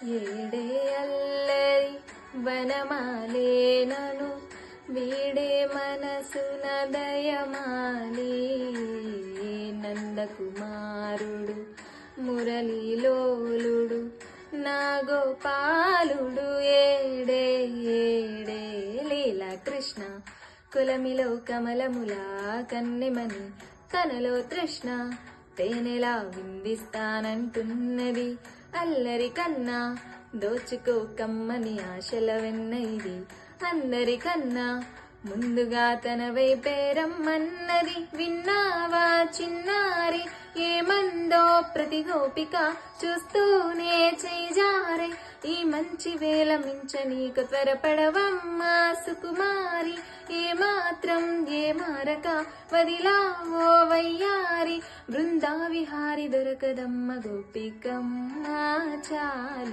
ఏడే అల్లరి వనమాలేనను వీడే మనసున దయమాలి నందకుమారుడు మురళీలోలుడు నా గోపాలుడు ఏడే ఏడే లీలా కృష్ణ కులమిలో కమలములా కన్నెమని తనలో తృష్ణ తేనెలా విందిస్తానంటున్నది అల్లరి కన్నా దోచుకో కమ్మని ఆశల వెన్న ఇది అందరికన్నా ముందుగా తన వైపేరమ్మన్నది విన్నావా చిన్నారి ఏమందో ప్రతి గోపిక చూస్తూనే చేజారే ఈ మంచి వేళ మించ నీకు త్వరపడవమ్మా సుకుమారి ఏమాత్రం ఏమారక వదిలావో వయ్యారి బృందా విహారి దొరకదమ్మ గోపికమ్మ చాలు.